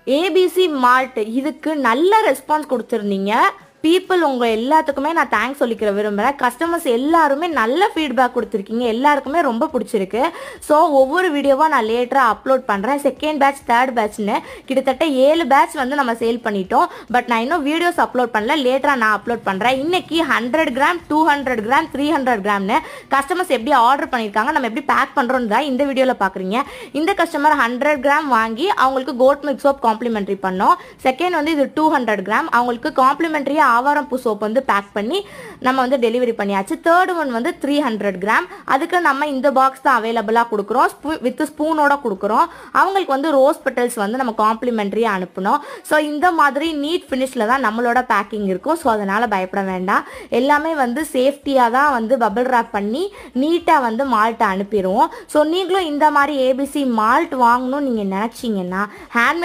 ABC malt இதுக்கு நல்ல response கொடுத்துருந்தீங்க. பீப்புள் உங்கள் எல்லாத்துக்குமே நான் தேங்க்ஸ் சொல்லிக்கிற விரும்புகிறேன். கஸ்டமர்ஸ் எல்லாருமே நல்ல ஃபீட்பேக் கொடுத்துருக்கீங்க, எல்லாருக்குமே ரொம்ப பிடிச்சிருக்கு. ஸோ ஒவ்வொரு வீடியோவாக நான் லேட்டராக அப்லோட் பண்ணுறேன். செகண்ட் பேட்ச், தேர்ட் பேட்ச்னு கிட்டத்தட்ட 7 பேட்ச் வந்து நம்ம சேல் பண்ணிட்டோம். பட் நான் இன்னும் வீடியோஸ் அப்லோட் பண்ணல, லேட்டராக நான் அப்லோட் பண்ணுறேன். இன்னைக்கு 100 கிராம், 200 கிராம், 300 கிராம்னு கஸ்டமர்ஸ் எப்படி ஆர்டர் பண்ணியிருக்காங்க, நம்ம எப்படி பேக் பண்ணுறோன்னு தான் இந்த வீடியோவில் பார்க்குறீங்க. இந்த கஸ்டமர் 100 கிராம் வாங்கி அவங்களுக்கு கோட் மில்க் சோப் காம்ப்ளிமெண்ட்ரி பண்ணோம். செகண்ட் வந்து இது 200 கிராம், அவங்களுக்கு காம்ப்ளிமெண்ட்ரியாக ஆவாரம் பூ சோப் வந்து பேக் பண்ணி நம்ம வந்து டெலிவரி பண்ணியாச்சு. தேர்ட் ஒன் வந்து 300 கிராம், அதுக்கு நம்ம இந்த பாக்ஸ் தான் அவைலபிளாக கொடுக்குறோம், வித் ஸ்பூனோட கொடுக்குறோம். அவங்களுக்கு வந்து ரோஸ் பெட்டல்ஸ் வந்து நம்ம காம்ப்ளிமெண்ட்ரியாக அனுப்பணும். ஸோ இந்த மாதிரி நீட் ஃபினிஷில் தான் நம்மளோட பேக்கிங் இருக்கும். ஸோ அதனால் பயப்பட வேண்டாம், எல்லாமே வந்து சேஃப்டியாக தான் வந்து பபிள் ரேப் பண்ணி நீட்டாக வந்து மால்ட்டை அனுப்பிடுவோம். ஸோ நீங்களும் இந்த மாதிரி ஏபிசி மால்ட் வாங்கணும்னு நீங்கள் நினச்சிங்கன்னா, ஹேண்ட்மேட்